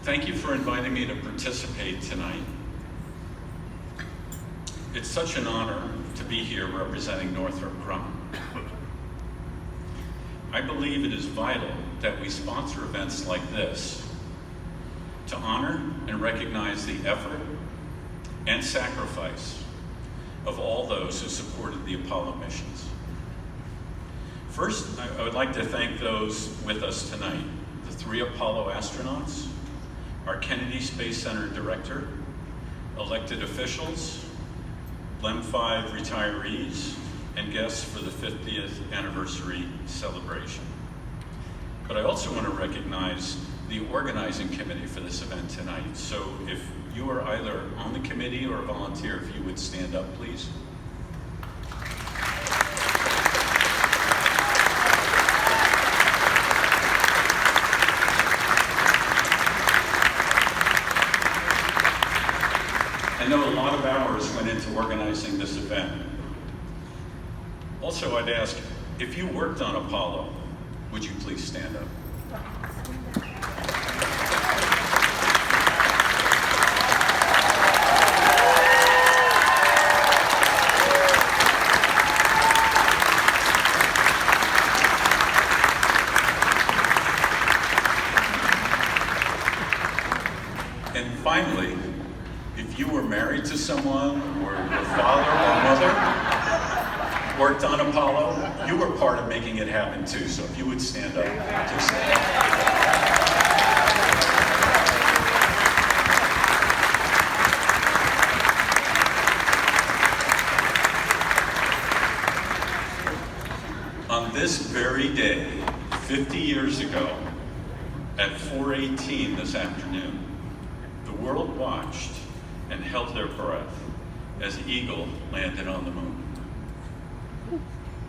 Thank you for inviting me to participate tonight. It's such an honor to be here representing Northrop Grumman. I believe it is vital that we sponsor events like this to honor and recognize the effort and sacrifice of all those who supported the Apollo missions. First, I would like to thank those with us tonight, the 3 Apollo astronauts, our Kennedy Space Center director, elected officials, LEM 5 retirees, and guests for the 50th anniversary celebration. But I also want to recognize the organizing committee for this event tonight. So if you are either on the committee or a volunteer, if you would stand up, please. I know a lot of hours went into organizing this event. Also, I'd ask, if you worked on Apollo, would you please stand up? And finally, if you were married to someone, or your father or mother worked on Apollo, you were part of making it happen too. So if you would stand up, just stand up. On this very day, 50 years ago, at 4:18 this afternoon, the world watched and held their breath as Eagle landed on the moon.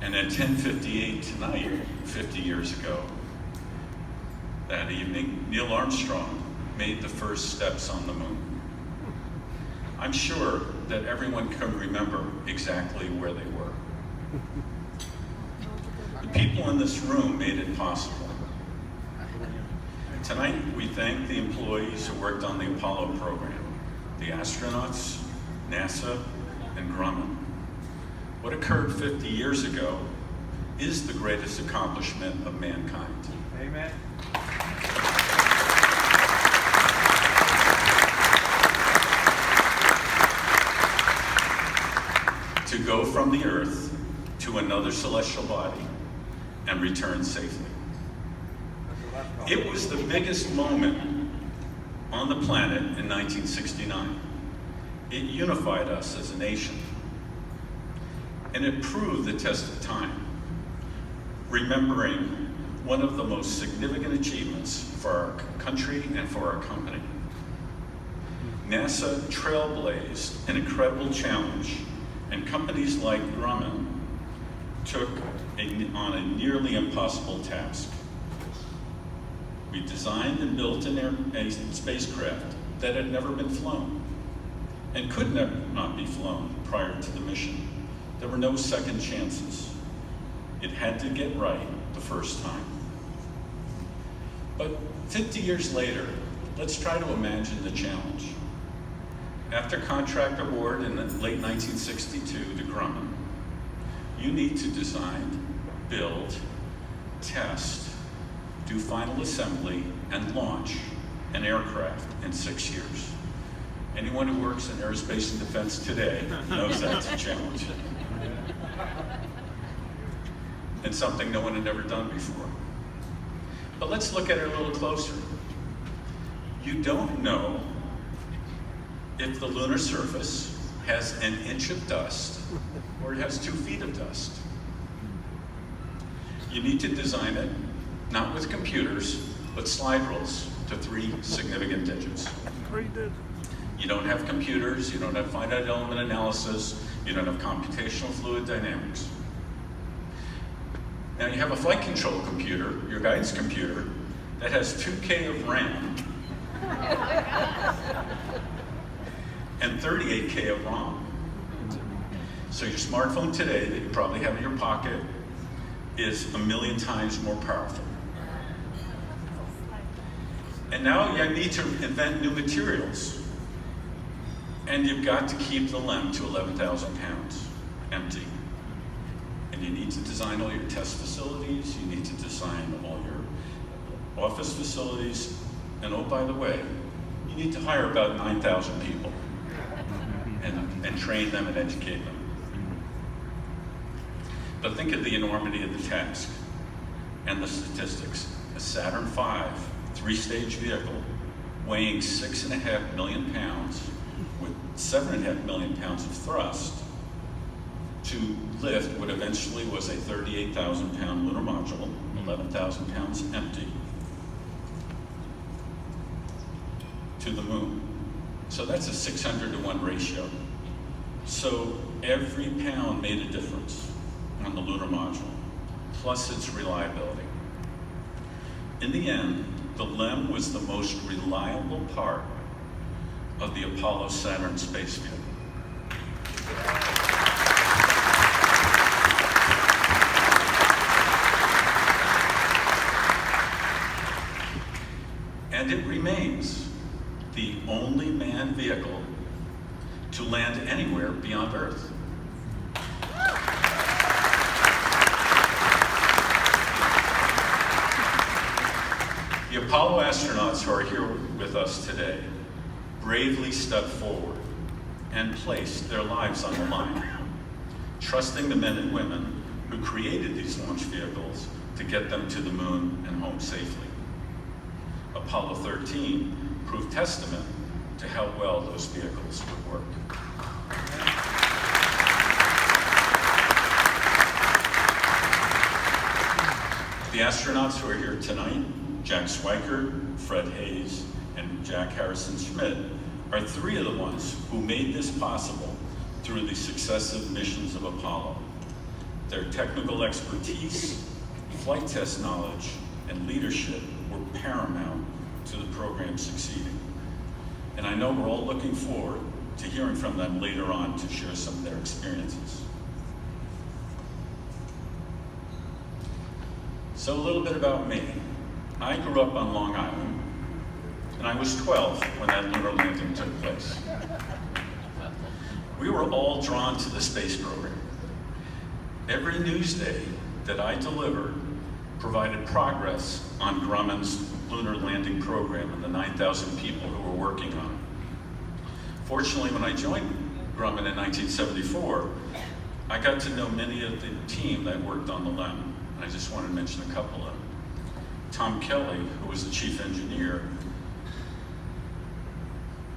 And at 10:58 tonight, 50 years ago, that evening, Neil Armstrong made the first steps on the moon. I'm sure that everyone can remember exactly where they were. The people in this room made it possible. Tonight, we thank the employees who worked on the Apollo program, the astronauts, NASA, and Grumman. What occurred 50 years ago is the greatest accomplishment of mankind. Amen. To go from the Earth to another celestial body and return safely. It was the biggest moment on the planet in 1969. It unified us as a nation. And it proved the test of time, remembering one of the most significant achievements for our country and for our company. NASA trailblazed an incredible challenge, and companies like Grumman took on a nearly impossible task. We designed and built a spacecraft that had never been flown and could not be flown prior to the mission. There were no second chances. It had to get right the first time. But 50 years later, let's try to imagine the challenge. After contract award in the late 1962 to Grumman, you need to design, build, test, do final assembly, and launch an aircraft in 6 years. Anyone who works in aerospace and defense today knows that's a challenge. And something no one had ever done before. But let's look at it a little closer. You don't know if the lunar surface has an inch of dust or it has 2 feet of dust. You need to design it, not with computers, but slide rules to 3 significant digits. 3 digits. You don't have computers, you don't have finite element analysis, you don't have computational fluid dynamics. Now you have a flight control computer, your guidance computer, that has 2K of RAM and 38K of ROM. So your smartphone today that you probably have in your pocket is 1,000,000 times more powerful. And now you need to invent new materials. And you've got to keep the LEM to 11,000 pounds empty. And you need to design all your test facilities, you need to design all your office facilities, and oh, by the way, you need to hire about 9,000 people and train them and educate them. But think of the enormity of the task and the statistics. A Saturn V, 3-stage vehicle, weighing 6.5 million pounds, with 7.5 million pounds of thrust, to lift what eventually was a 38,000 pound lunar module, 11,000 pounds empty, to the moon. So that's a 600 to 1 ratio. So every pound made a difference on the lunar module, plus its reliability. In the end, the LEM was the most reliable part of the Apollo Saturn space vehicle. And it remains the only manned vehicle to land anywhere beyond Earth. The Apollo astronauts who are here with us today bravely stepped forward and placed their lives on the line, trusting the men and women who created these launch vehicles to get them to the moon and home safely. Apollo 13 proved testament to how well those vehicles would work. The astronauts who are here tonight, Jack Swikert, Fred Hayes, and Jack Harrison Schmidt, are 3 of the ones who made this possible through the successive missions of Apollo. Their technical expertise, flight test knowledge, and leadership were paramount to the program succeeding. And I know we're all looking forward to hearing from them later on to share some of their experiences. So a little bit about me. I grew up on Long Island, and I was 12 when that lunar landing took place. We were all drawn to the space program. Every news day that I delivered provided progress on Grumman's lunar landing program and the 9,000 people who were working on it. Fortunately, when I joined Grumman in 1974, I got to know many of the team that worked on the LEM. I just wanted to mention a couple of them. Tom Kelly, who was the chief engineer,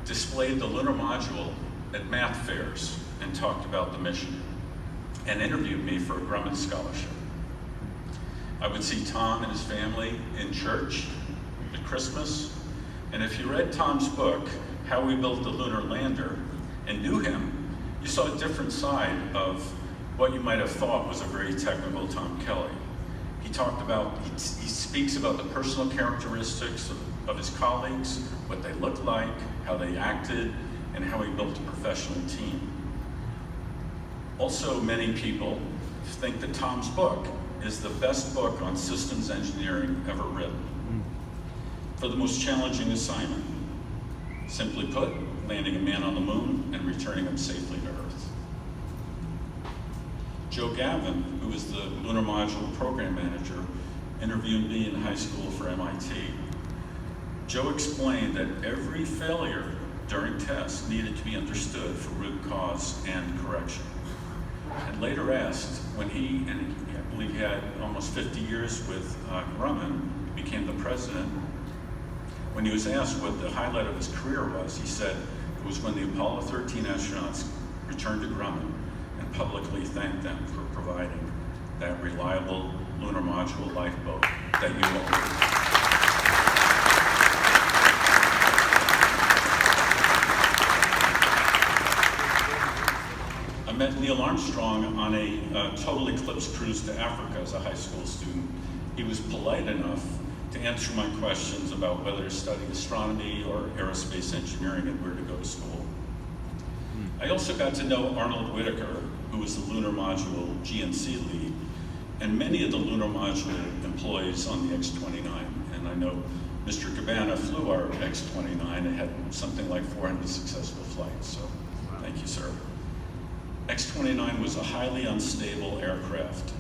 displayed the lunar module at math fairs and talked about the mission and interviewed me for a Grumman scholarship. I would see Tom and his family in church at Christmas, and if you read Tom's book, How We Built the Lunar Lander, and knew him, you saw a different side of what you might have thought was a very technical Tom Kelly. He talked about, he speaks about the personal characteristics of his colleagues, what they looked like, how they acted, and how he built a professional team. Also, many people think that Tom's book is the best book on systems engineering ever written for the most challenging assignment. Simply put, landing a man on the moon and returning him safely to Earth. Joe Gavin, who was the Lunar Module Program Manager, interviewed me in high school for MIT. Joe explained that every failure during tests needed to be understood for root cause and correction. And later asked, when he, and I believe he had almost 50 years with Grumman, became the president, when he was asked what the highlight of his career was, he said it was when the Apollo 13 astronauts returned to Grumman and publicly thanked them for providing that reliable lunar module lifeboat that you opened. I met Neil Armstrong on a total eclipse cruise to Africa as a high school student. He was polite enough to answer my questions about whether to study astronomy or aerospace engineering and where to go to school. I also got to know Arnold Whitaker, who was the Lunar Module GNC lead, and many of the Lunar Module employees on the X-29. And I know Mr. Cabana flew our X-29 and had something like 400 successful flights, so thank you, sir. X-29 was a highly unstable aircraft,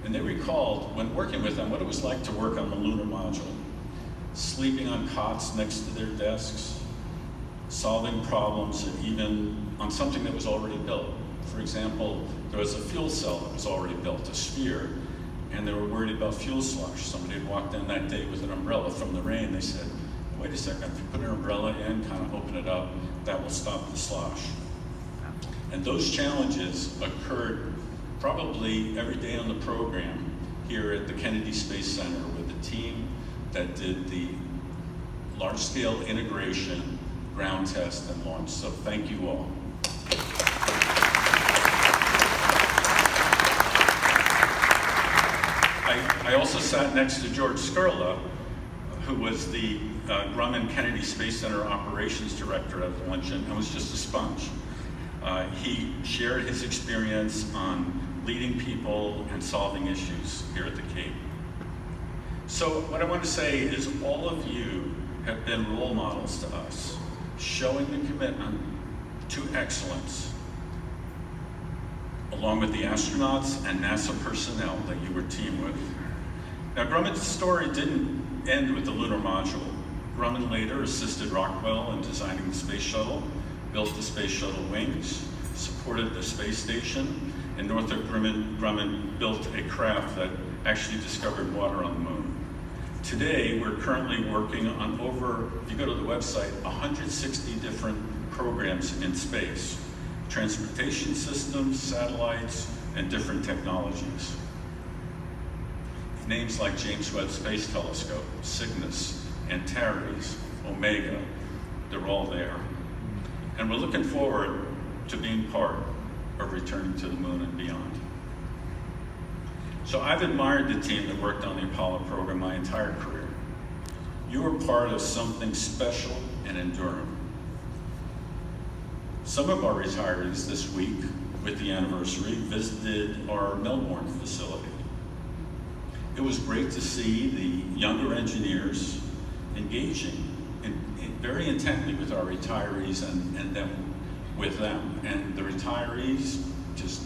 and they recalled, when working with them, what it was like to work on the lunar module, sleeping on cots next to their desks, solving problems even on something that was already built. For example, there was a fuel cell that was already built, a sphere, and they were worried about fuel slosh. Somebody had walked in that day with an umbrella from the rain. They said, wait a second, if you put an umbrella in, kind of open it up, that will stop the slosh. And those challenges occurred probably every day on the program here at the Kennedy Space Center with the team that did the large-scale integration, ground test, and launch. So thank you all. I also sat next to George Skurla, who was the Grumman Kennedy Space Center Operations Director at the luncheon, and was just a sponge. He shared his experience on leading people and solving issues here at the Cape. So what I want to say is all of you have been role models to us, showing the commitment to excellence, along with the astronauts and NASA personnel that you were teamed with. Now, Grumman's story didn't end with the lunar module. Grumman later assisted Rockwell in designing the space shuttle, built the space shuttle wings, supported the space station, and Northrop Grumman built a craft that actually discovered water on the moon. Today, we're currently working on over, if you go to the website, 160 different programs in space, transportation systems, satellites, and different technologies. Names like James Webb Space Telescope, Cygnus, Antares, Omega, they're all there. And we're looking forward to being part of returning to the moon and beyond. So I've admired the team that worked on the Apollo program my entire career. You were part of something special and enduring. Some of our retirees this week, with the anniversary, visited our Melbourne facility. It was great to see the younger engineers engaging very intently with our retirees and them with them. And the retirees just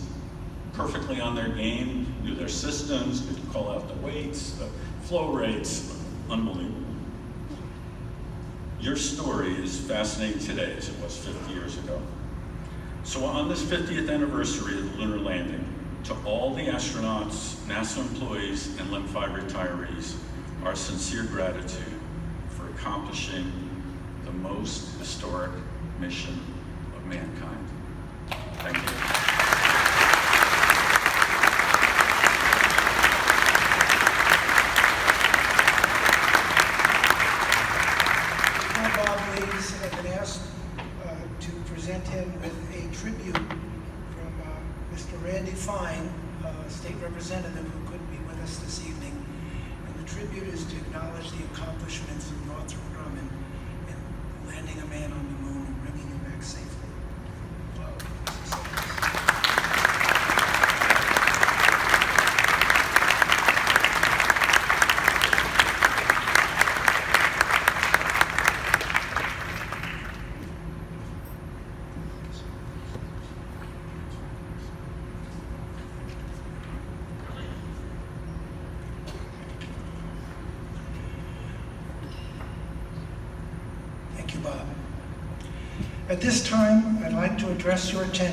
perfectly on their game, knew their systems, could call out the weights, the flow rates, unbelievable. Your story is fascinating today as it was 50 years ago. So on this 50th anniversary of the lunar landing, to all the astronauts, NASA employees, and LIM 5 retirees, our sincere gratitude for accomplishing the most historic mission of mankind. Thank you. Now, Bob, ladies, have been asked to present him with a tribute from Mr. Randy Fine, State Representative who couldn't be with us this evening. And the tribute is to acknowledge the accomplishments of Northrop Grumman in landing a man on the moon and bringing him back safely. Thank you, Bob. At this time, I'd like to address your attention